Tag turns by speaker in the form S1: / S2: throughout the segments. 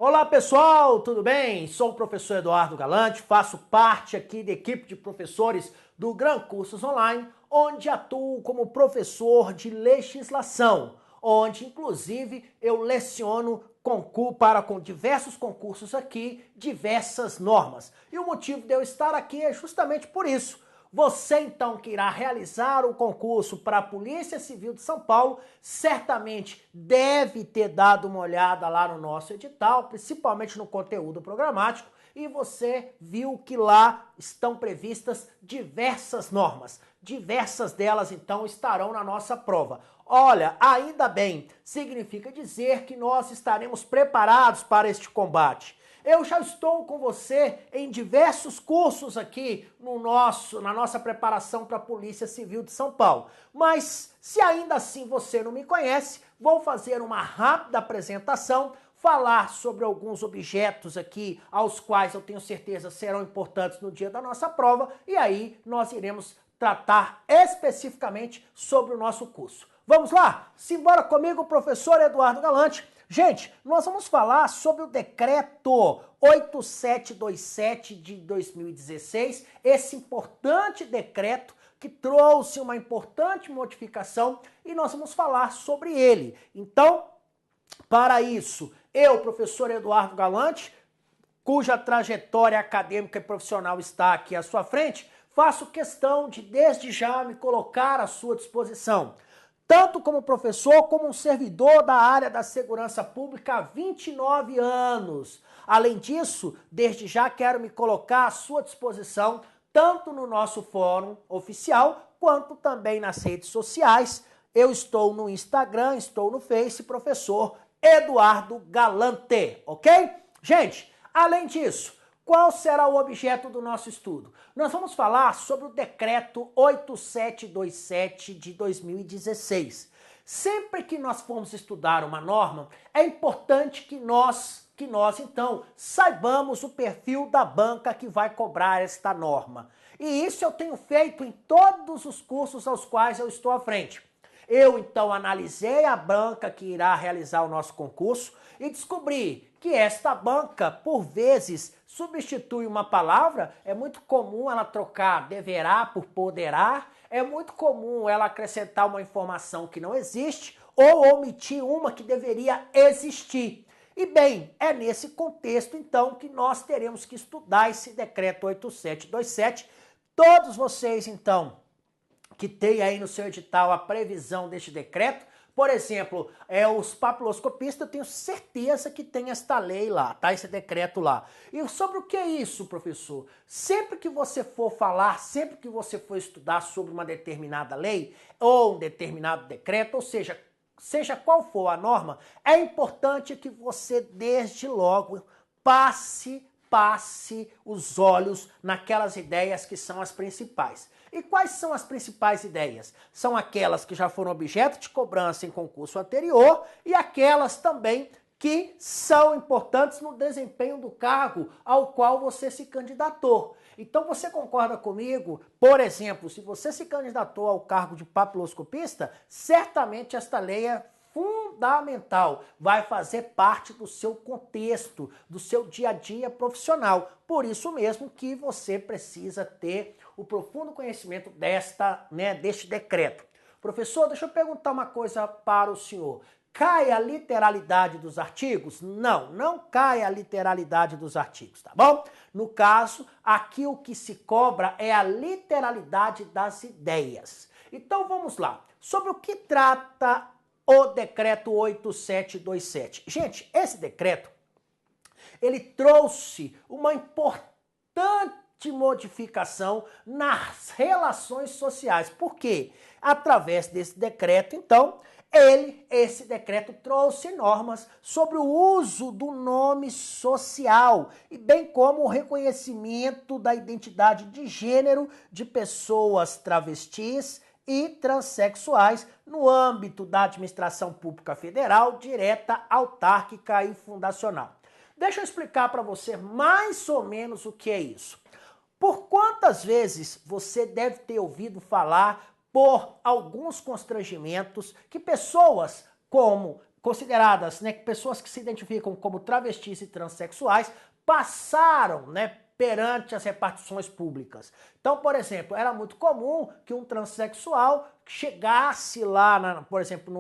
S1: Olá pessoal, tudo bem? Sou o professor Eduardo Galante, faço parte aqui da equipe de professores do Gran Cursos Online, onde atuo como professor de legislação, onde inclusive eu leciono para com diversos concursos aqui, diversas normas. E o motivo de eu estar aqui é justamente por isso. Você então que irá realizar o concurso para a Polícia Civil de São Paulo, certamente deve ter dado uma olhada lá no nosso edital, principalmente no conteúdo programático, e você viu que lá estão previstas diversas normas. Diversas delas então estarão na nossa prova. Olha, ainda bem, significa dizer que nós estaremos preparados para este combate. Eu já estou com você em diversos cursos aqui na nossa preparação para a Polícia Civil de São Paulo. Mas se ainda assim você não me conhece, vou fazer uma rápida apresentação, falar sobre alguns objetos aqui aos quais eu tenho certeza serão importantes no dia da nossa prova e aí nós iremos tratar especificamente sobre o nosso curso. Vamos lá? Simbora comigo, professor Eduardo Galante. Gente, nós vamos falar sobre o decreto 8727 de 2016, esse importante decreto que trouxe uma importante modificação e nós vamos falar sobre ele. Então, para isso, eu, professor Eduardo Galante, cuja trajetória acadêmica e profissional está aqui à sua frente, faço questão de, desde já, me colocar à sua disposição, tanto como professor como um servidor da área da segurança pública há 29 anos. Além disso, desde já quero me colocar à sua disposição, tanto no nosso fórum oficial, quanto também nas redes sociais. Eu estou no Instagram, estou no Face, professor Eduardo Galante, ok? Gente, além disso, qual será o objeto do nosso estudo? Nós vamos falar sobre o decreto 8727 de 2016. Sempre que nós formos estudar uma norma, é importante que nós então saibamos o perfil da banca que vai cobrar esta norma. E isso eu tenho feito em todos os cursos aos quais eu estou à frente. Eu, então, analisei a banca que irá realizar o nosso concurso e descobri que esta banca, por vezes, substitui uma palavra. É muito comum ela trocar deverá por poderá, é muito comum ela acrescentar uma informação que não existe ou omitir uma que deveria existir. E bem, é nesse contexto, então, que nós teremos que estudar esse decreto 8727. Todos vocês, então, que tem aí no seu edital a previsão deste decreto. Por exemplo, os papiloscopistas, eu tenho certeza que tem esta lei lá, tá? Esse decreto lá. E sobre o que é isso, professor? Sempre que você for falar, sempre que você for estudar sobre uma determinada lei ou um determinado decreto, ou seja qual for a norma, é importante que você desde logo passe os olhos naquelas ideias que são as principais. E quais são as principais ideias? São aquelas que já foram objeto de cobrança em concurso anterior e aquelas também que são importantes no desempenho do cargo ao qual você se candidatou. Então você concorda comigo? Por exemplo, se você se candidatou ao cargo de papiloscopista, certamente esta lei é fundamental, vai fazer parte do seu contexto, do seu dia a dia profissional. Por isso mesmo que você precisa ter o profundo conhecimento deste decreto. Professor, deixa eu perguntar uma coisa para o senhor. Cai a literalidade dos artigos? Não, não cai a literalidade dos artigos, tá bom? No caso, aqui o que se cobra é a literalidade das ideias. Então vamos lá. Sobre o que trata o decreto 8727. Gente, esse decreto, ele trouxe uma importante modificação nas relações sociais. Por quê? Através desse decreto, então, esse decreto trouxe normas sobre o uso do nome social e bem como o reconhecimento da identidade de gênero de pessoas travestis e transexuais no âmbito da administração pública federal, direta, autárquica e fundacional. Deixa eu explicar para você mais ou menos o que é isso. Por quantas vezes você deve ter ouvido falar por alguns constrangimentos que pessoas como consideradas, né, pessoas que se identificam como travestis e transexuais, passaram, né, perante as repartições públicas. Então, por exemplo, era muito comum que um transexual chegasse lá, por exemplo,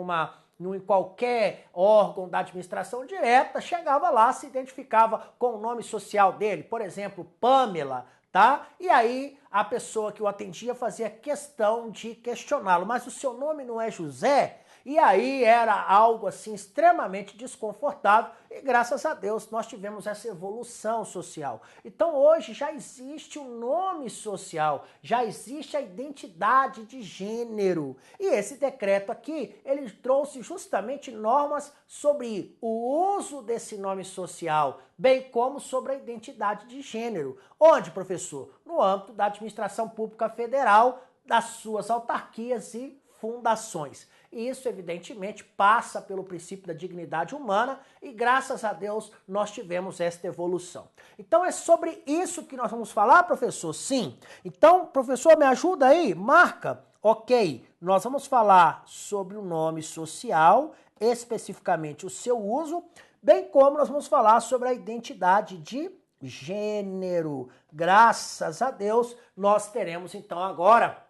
S1: em qualquer órgão da administração direta, chegava lá, se identificava com o nome social dele, por exemplo, Pamela, tá? E aí a pessoa que o atendia fazia questão de questioná-lo, mas o seu nome não é José? E aí era algo assim extremamente desconfortável e graças a Deus nós tivemos essa evolução social. Então hoje já existe um nome social, já existe a identidade de gênero. E esse decreto aqui, ele trouxe justamente normas sobre o uso desse nome social, bem como sobre a identidade de gênero. Onde, professor? No âmbito da administração pública federal, das suas autarquias e fundações. E isso, evidentemente, passa pelo princípio da dignidade humana e, graças a Deus, nós tivemos esta evolução. Então, é sobre isso que nós vamos falar, professor? Sim. Então, professor, me ajuda aí? Marca. Ok. Nós vamos falar sobre o nome social, especificamente o seu uso, bem como nós vamos falar sobre a identidade de gênero. Graças a Deus, nós teremos, então, agora,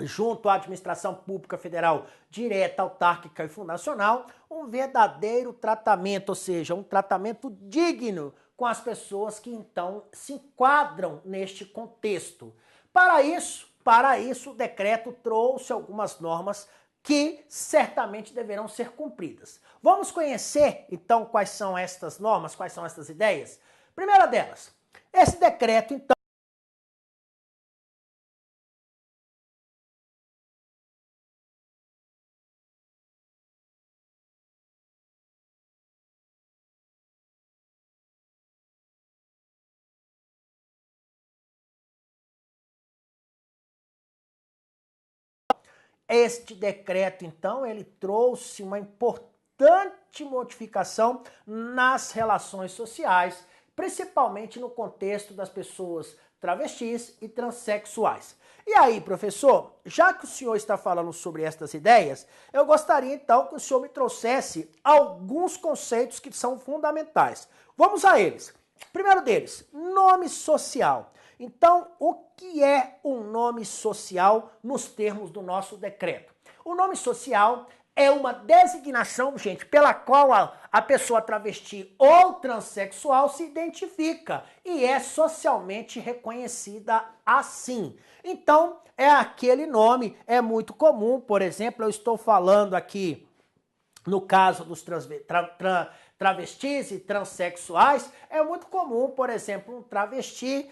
S1: junto à administração pública federal direta, autárquica e fundacional, um verdadeiro tratamento, ou seja, um tratamento digno com as pessoas que então se enquadram neste contexto. Para isso, o decreto trouxe algumas normas que certamente deverão ser cumpridas. Vamos conhecer então quais são estas normas, quais são estas ideias? Primeira delas, esse decreto então Este decreto, então, ele trouxe uma importante modificação nas relações sociais, principalmente no contexto das pessoas travestis e transexuais. E aí, professor, já que o senhor está falando sobre estas ideias, eu gostaria então que o senhor me trouxesse alguns conceitos que são fundamentais. Vamos a eles. Primeiro deles, nome social. Então, o que é um nome social nos termos do nosso decreto? O nome social é uma designação, gente, pela qual a pessoa travesti ou transexual se identifica e é socialmente reconhecida assim. Então, é aquele nome, é muito comum, por exemplo, eu estou falando aqui no caso dos travestis e transexuais, é muito comum, por exemplo, um travesti,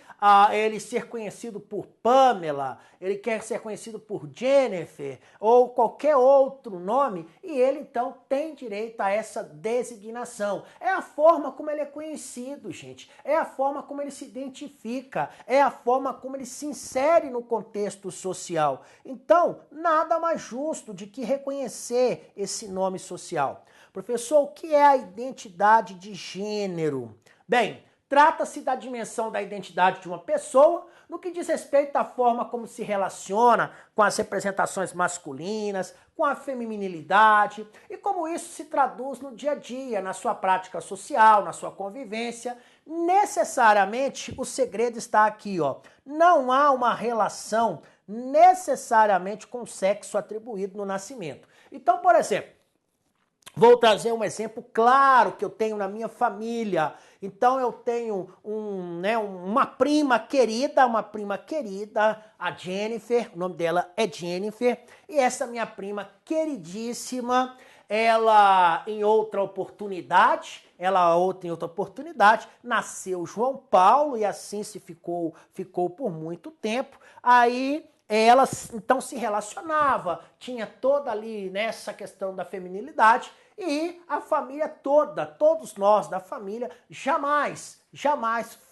S1: ele ser conhecido por Pamela, ele quer ser conhecido por Jennifer ou qualquer outro nome e ele então tem direito a essa designação. É a forma como ele é conhecido, gente. É a forma como ele se identifica, é a forma como ele se insere no contexto social. Então, nada mais justo de que reconhecer esse nome social. Professor, o que é a identidade de gênero? Bem, trata-se da dimensão da identidade de uma pessoa no que diz respeito à forma como se relaciona com as representações masculinas, com a feminilidade e como isso se traduz no dia a dia, na sua prática social, na sua convivência. Necessariamente, o segredo está aqui, ó. Não há uma relação necessariamente com o sexo atribuído no nascimento. Então, por exemplo, vou trazer um exemplo claro que eu tenho na minha família. Então eu tenho uma prima querida, a Jennifer, o nome dela é Jennifer, e essa minha prima queridíssima, ela em outra oportunidade, nasceu João Paulo e assim ficou por muito tempo. Aí ela então se relacionava, tinha toda ali nessa questão da feminilidade e a família toda, todos nós da família, jamais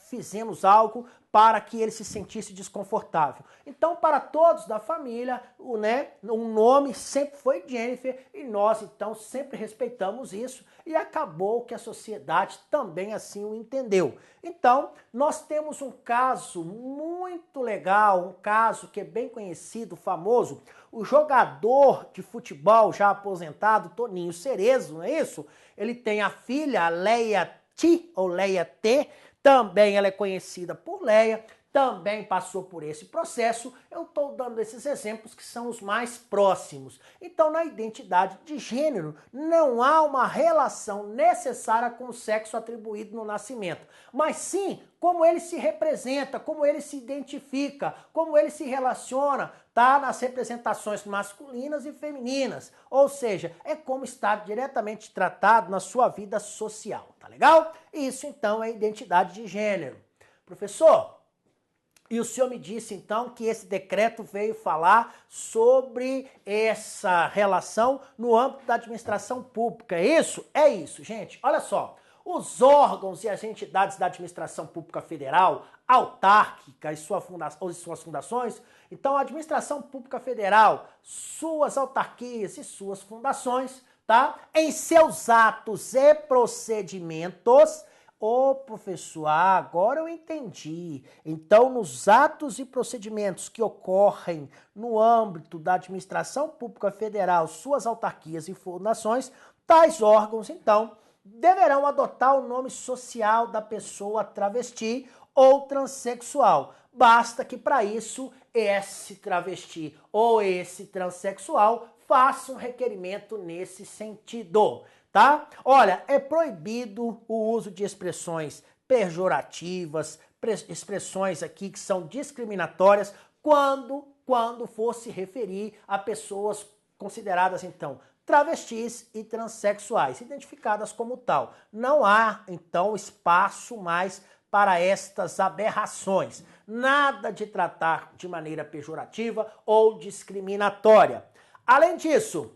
S1: fizemos algo para que ele se sentisse desconfortável. Então, para todos da família, o nome sempre foi Jennifer e nós, então, sempre respeitamos isso e acabou que a sociedade também assim o entendeu. Então, nós temos um caso muito legal, um caso que é bem conhecido, famoso, o jogador de futebol já aposentado, Toninho Cerezo, não é isso? Ele tem a filha, Leia T, ou Leia T, também ela é conhecida por Leia, também passou por esse processo. Eu estou dando esses exemplos que são os mais próximos. Então, na identidade de gênero, não há uma relação necessária com o sexo atribuído no nascimento, mas sim como ele se representa, como ele se identifica, como ele se relaciona, tá? Nas representações masculinas e femininas. Ou seja, é como está diretamente tratado na sua vida social, tá legal? Isso, então, é identidade de gênero. Professor, e o senhor me disse, então, que esse decreto veio falar sobre essa relação no âmbito da administração pública. É isso? É isso, gente. Olha só. Os órgãos e as entidades da administração pública federal, autárquica e suas fundações, então a administração pública federal, suas autarquias e suas fundações, tá? Em seus atos e procedimentos. Ô, professor, agora eu entendi. Então, nos atos e procedimentos que ocorrem no âmbito da administração pública federal, suas autarquias e fundações, tais órgãos, então, deverão adotar o nome social da pessoa travesti ou transexual. Basta que, para isso, esse travesti ou esse transexual faça um requerimento nesse sentido. Tá? Olha, é proibido o uso de expressões pejorativas, expressões aqui que são discriminatórias quando for se referir a pessoas consideradas, então, travestis e transexuais, identificadas como tal. Não há, então, espaço mais para estas aberrações. Nada de tratar de maneira pejorativa ou discriminatória. Além disso,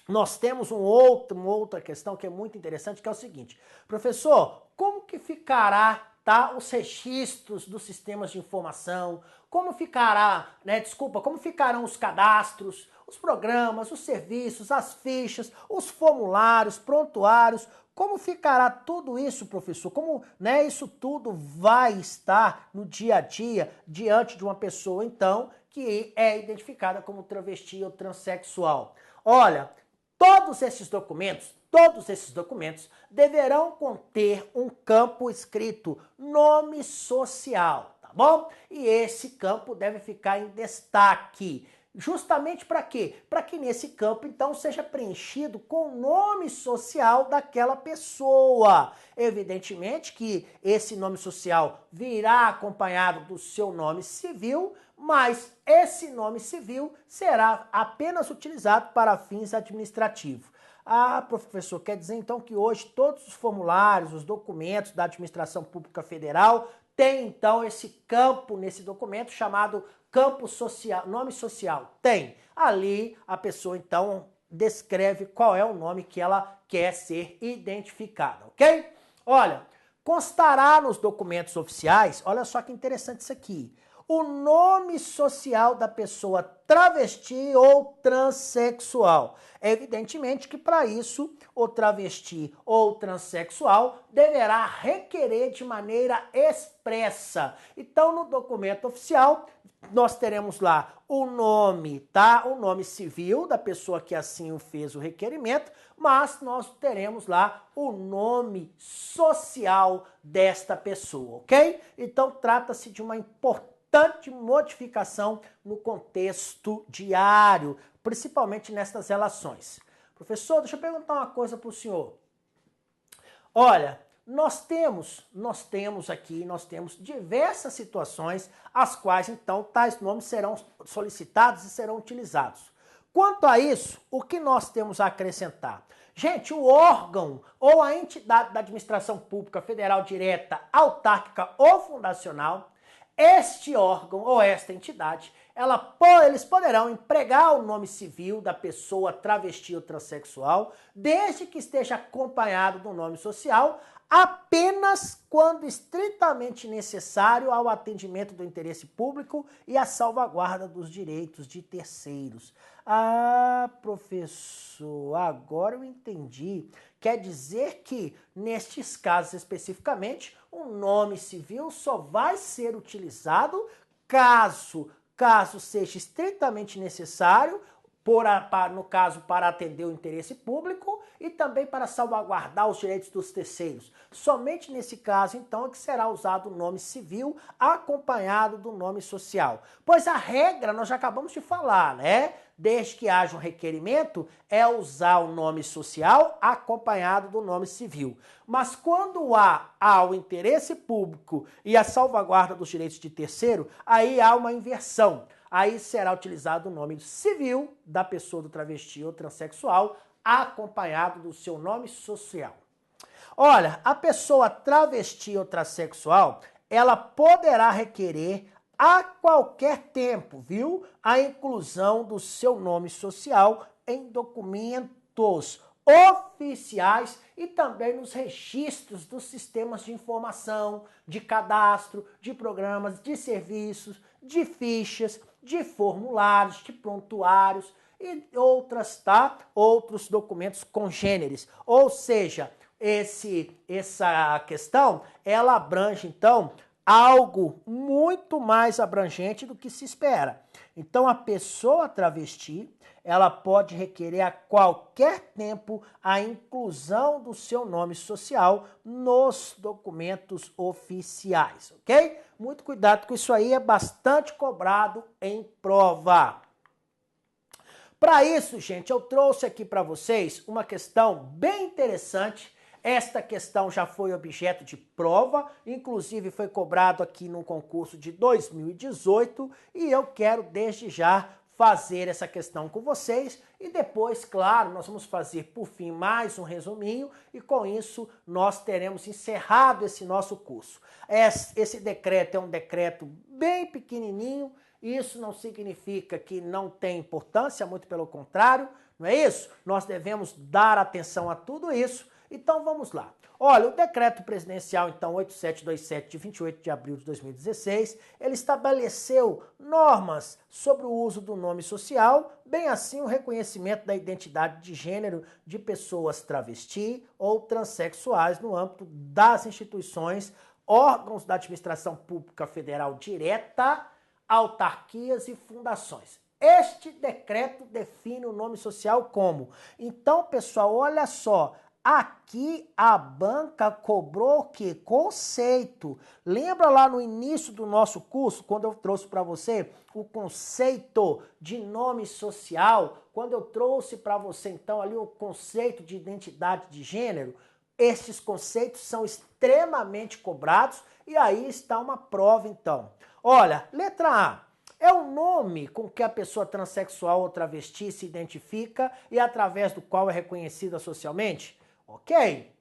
S1: nós temos uma outra questão que é muito interessante, que é o seguinte. Professor, como que ficará, tá, os registros dos sistemas de informação? Como ficará, como ficarão os cadastros, os programas, os serviços, as fichas, os formulários, prontuários? Como ficará tudo isso, professor? Como, isso tudo vai estar no dia a dia diante de uma pessoa, então, que é identificada como travesti ou transexual? Olha, todos esses documentos deverão conter um campo escrito nome social, tá bom? E esse campo deve ficar em destaque. Justamente para quê? Para que nesse campo, então, seja preenchido com o nome social daquela pessoa. Evidentemente que esse nome social virá acompanhado do seu nome civil, mas esse nome civil será apenas utilizado para fins administrativos. Ah, professor, quer dizer então que hoje todos os formulários, os documentos da administração pública federal têm então esse campo nesse documento chamado campo social, nome social? Tem. Ali a pessoa então descreve qual é o nome que ela quer ser identificada, ok? Olha, constará nos documentos oficiais, olha só que interessante isso aqui, o nome social da pessoa travesti ou transexual. Evidentemente que para isso o travesti ou transexual deverá requerer de maneira expressa. Então, no documento oficial, nós teremos lá o nome, tá? O nome civil da pessoa que assim fez o requerimento, mas nós teremos lá o nome social desta pessoa, ok? Então, trata-se de uma importante modificação no contexto diário, principalmente nessas relações. Professor, deixa eu perguntar uma coisa para o senhor. Olha, nós temos diversas situações as quais, então, tais nomes serão solicitados e serão utilizados. Quanto a isso, o que nós temos a acrescentar? Gente, o órgão ou a entidade da administração pública federal direta, autárquica ou fundacional, este órgão ou esta entidade, eles poderão empregar o nome civil da pessoa travesti ou transexual, desde que esteja acompanhado do nome social, apenas quando estritamente necessário ao atendimento do interesse público e à salvaguarda dos direitos de terceiros. Ah, professor, agora eu entendi. Quer dizer que, nestes casos especificamente, o nome civil só vai ser utilizado caso seja estritamente necessário, no caso, para atender o interesse público e também para salvaguardar os direitos dos terceiros. Somente nesse caso, então, é que será usado o nome civil acompanhado do nome social. Pois a regra, nós já acabamos de falar, né? Desde que haja um requerimento, é usar o nome social acompanhado do nome civil. Mas quando há o interesse público e a salvaguarda dos direitos de terceiro, aí há uma inversão. Aí será utilizado o nome civil da pessoa do travesti ou transexual, acompanhado do seu nome social. Olha, a pessoa travesti ou transexual, ela poderá requerer a qualquer tempo, viu, a inclusão do seu nome social em documentos oficiais e também nos registros dos sistemas de informação, de cadastro, de programas, de serviços, de fichas, de formulários, de prontuários e outros documentos congêneres. Ou seja, essa questão, ela abrange, então, algo muito mais abrangente do que se espera. Então, a pessoa travesti, ela pode requerer a qualquer tempo a inclusão do seu nome social nos documentos oficiais, ok? Muito cuidado com isso aí, é bastante cobrado em prova. Para isso, gente, eu trouxe aqui para vocês uma questão bem interessante. Esta questão já foi objeto de prova, inclusive foi cobrado aqui no concurso de 2018 e eu quero desde já fazer essa questão com vocês e depois, claro, nós vamos fazer por fim mais um resuminho e com isso nós teremos encerrado esse nosso curso. Esse decreto é um decreto bem pequenininho, isso não significa que não tem importância, muito pelo contrário, não é isso? Nós devemos dar atenção a tudo isso. Então vamos lá. Olha, o decreto presidencial, então, 8727, de 28 de abril de 2016, ele estabeleceu normas sobre o uso do nome social, bem assim o reconhecimento da identidade de gênero de pessoas travesti ou transexuais no âmbito das instituições, órgãos da administração pública federal direta, autarquias e fundações. Este decreto define o nome social como. Então, pessoal, olha só. Aqui a banca cobrou o quê? Conceito. Lembra lá no início do nosso curso, quando eu trouxe para você o conceito de nome social, quando eu trouxe para você então ali o conceito de identidade de gênero, esses conceitos são extremamente cobrados e aí está uma prova então. Olha, letra A. É o nome com que a pessoa transexual ou travesti se identifica e através do qual é reconhecida socialmente? Ok?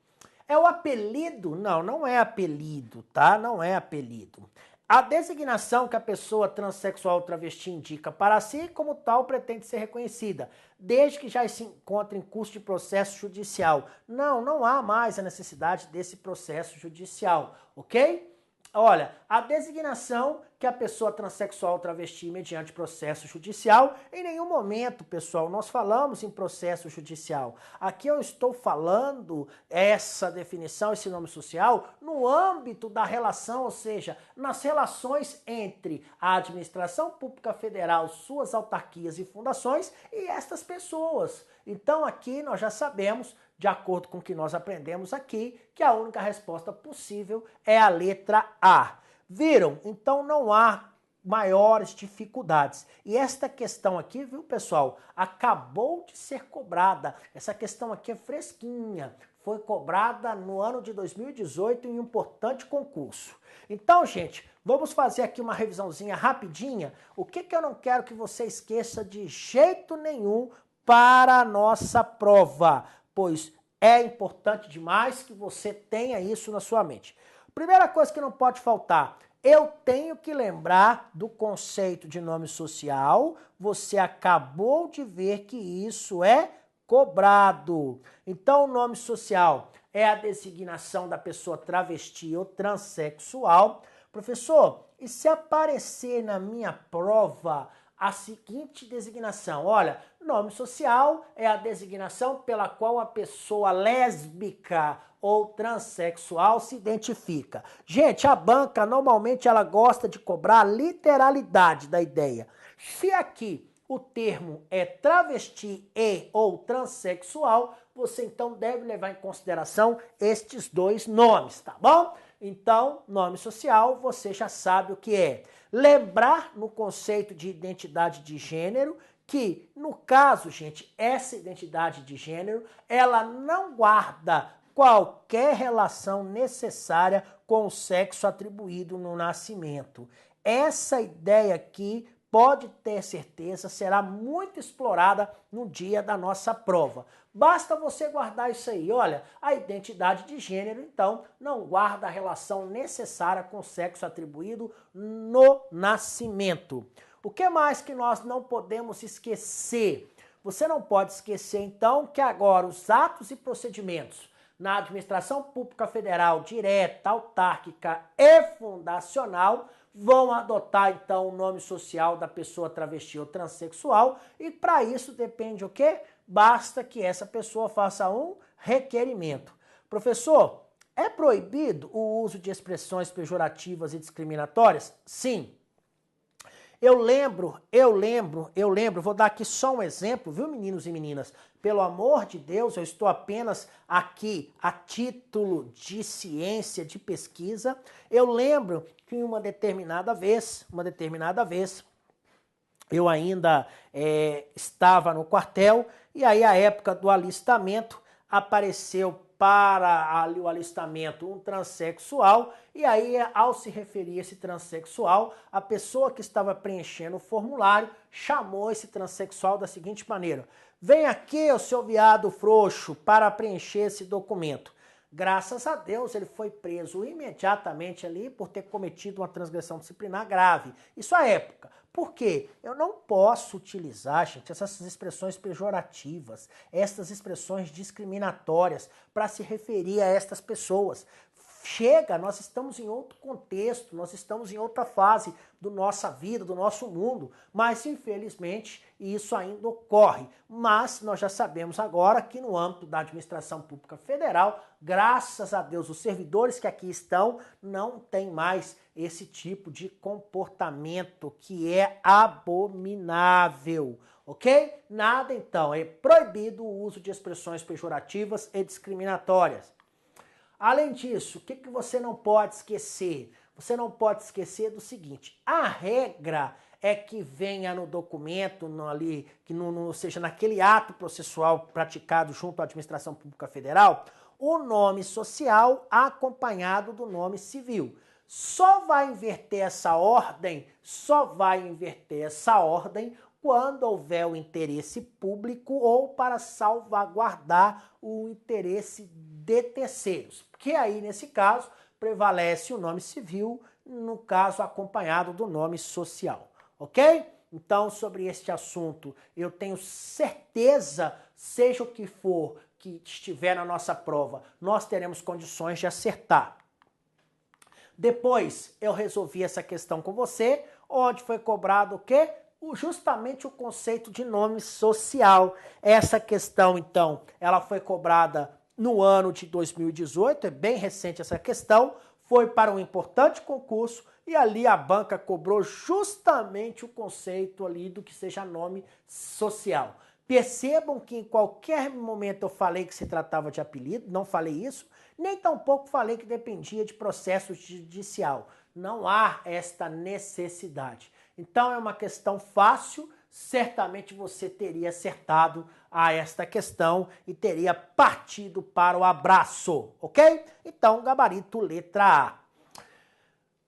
S1: É o apelido? Não, não é apelido, tá? Não é apelido. A designação que a pessoa transexual ou travesti indica para si, como tal, pretende ser reconhecida, desde que já se encontre em curso de processo judicial. Não, não há mais a necessidade desse processo judicial, ok? Olha, a designação que a pessoa transexual ou travesti mediante processo judicial, em nenhum momento, pessoal, nós falamos em processo judicial. Aqui eu estou falando essa definição, esse nome social, no âmbito da relação, ou seja, nas relações entre a administração pública federal, suas autarquias e fundações e estas pessoas. Então aqui nós já sabemos, de acordo com o que nós aprendemos aqui, que a única resposta possível é a letra A. Viram? Então não há maiores dificuldades. E esta questão aqui, viu, pessoal, acabou de ser cobrada. Essa questão aqui é fresquinha. Foi cobrada no ano de 2018 em um importante concurso. Então, gente, vamos fazer aqui uma revisãozinha rapidinha. O que eu não quero que você esqueça de jeito nenhum para a nossa prova, pois é importante demais que você tenha isso na sua mente. Primeira coisa que não pode faltar, eu tenho que lembrar do conceito de nome social. Você acabou de ver que isso é cobrado. Então, o nome social é a designação da pessoa travesti ou transexual. Professor, e se aparecer na minha prova a seguinte designação? Olha, nome social é a designação pela qual a pessoa lésbica ou transexual se identifica. Gente, a banca normalmente ela gosta de cobrar a literalidade da ideia. Se aqui o termo é travesti e ou transexual, você então deve levar em consideração estes dois nomes, tá bom? Então, nome social, você já sabe o que é. Lembrar no conceito de identidade de gênero que, no caso, gente, essa identidade de gênero, ela não guarda qualquer relação necessária com o sexo atribuído no nascimento. Essa ideia aqui, pode ter certeza, será muito explorada no dia da nossa prova. Basta você guardar isso aí. Olha, a identidade de gênero, então, não guarda a relação necessária com o sexo atribuído no nascimento. O que mais que nós não podemos esquecer? Você não pode esquecer, então, que agora os atos e procedimentos na administração pública federal, direta, autárquica e fundacional vão adotar, então, o nome social da pessoa travesti ou transexual e, para isso, depende o quê? Basta que essa pessoa faça um requerimento. Professor, é proibido o uso de expressões pejorativas e discriminatórias? Sim. Eu lembro, vou dar aqui só um exemplo, viu, meninos e meninas? Pelo amor de Deus, eu estou apenas aqui a título de ciência, de pesquisa. Eu lembro que uma determinada vez, eu ainda estava no quartel e aí a época do alistamento apareceu para o alistamento um transexual e aí ao se referir a esse transexual, a pessoa que estava preenchendo o formulário chamou esse transexual da seguinte maneira: vem aqui, o seu viado frouxo, para preencher esse documento. Graças a Deus, ele foi preso imediatamente ali por ter cometido uma transgressão disciplinar grave. Isso à época. Por quê? Eu não posso utilizar, gente, essas expressões pejorativas, essas expressões discriminatórias para se referir a estas pessoas. Chega, nós estamos em outro contexto, nós estamos em outra fase da nossa vida, do nosso mundo, mas infelizmente isso ainda ocorre. Mas nós já sabemos agora que no âmbito da administração pública federal, graças a Deus, os servidores que aqui estão não têm mais esse tipo de comportamento que é abominável, ok? Nada então, é proibido o uso de expressões pejorativas e discriminatórias. Além disso, o que você não pode esquecer? Você não pode esquecer do seguinte: a regra é que venha no documento, ou seja, naquele ato processual praticado junto à Administração Pública Federal, o nome social acompanhado do nome civil. Só vai inverter essa ordem quando houver o interesse público ou para salvaguardar o interesse de terceiros. Porque aí, nesse caso, prevalece o nome civil, no caso acompanhado do nome social, ok? Então, sobre este assunto, eu tenho certeza, seja o que for que estiver na nossa prova, nós teremos condições de acertar. Depois, eu resolvi essa questão com você, onde foi cobrado o quê? Justamente o conceito de nome social. Essa questão, então, ela foi cobrada no ano de 2018, é bem recente essa questão, foi para um importante concurso e ali a banca cobrou justamente o conceito ali do que seja nome social. Percebam que em qualquer momento eu falei que se tratava de apelido, não falei isso, nem tampouco falei que dependia de processo judicial. Não há esta necessidade. Então é uma questão fácil, certamente você teria acertado a esta questão e teria partido para o abraço, ok? Então, gabarito letra A.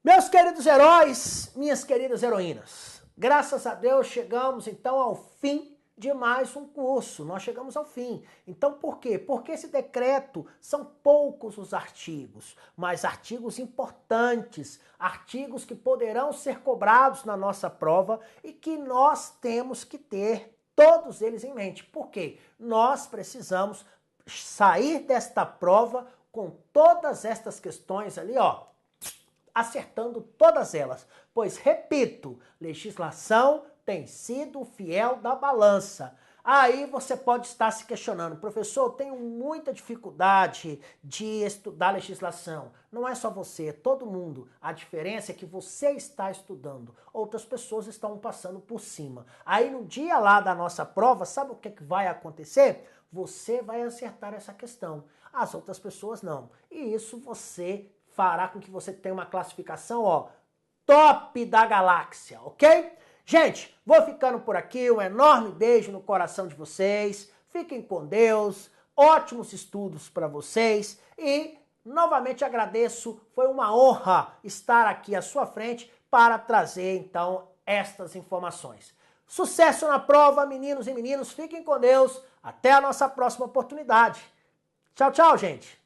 S1: Meus queridos heróis, minhas queridas heroínas, graças a Deus chegamos então ao fim de mais um curso, nós chegamos ao fim. Então por quê? Porque esse decreto são poucos os artigos, mas artigos importantes, artigos que poderão ser cobrados na nossa prova e que nós temos que ter todos eles em mente. Por quê? Nós precisamos sair desta prova com todas estas questões ali, ó, acertando todas elas. Pois, repito, legislação tem sido fiel da balança. Aí você pode estar se questionando, professor, eu tenho muita dificuldade de estudar legislação. Não é só você, é todo mundo. A diferença é que você está estudando, outras pessoas estão passando por cima. Aí no dia lá da nossa prova, sabe o que vai acontecer? Você vai acertar essa questão, as outras pessoas não. E isso você fará com que você tenha uma classificação, ó, top da galáxia, ok? Gente, vou ficando por aqui, um enorme beijo no coração de vocês, fiquem com Deus, ótimos estudos para vocês e novamente agradeço, foi uma honra estar aqui à sua frente para trazer então estas informações. Sucesso na prova, meninos e meninas, fiquem com Deus, até a nossa próxima oportunidade. Tchau, tchau, gente!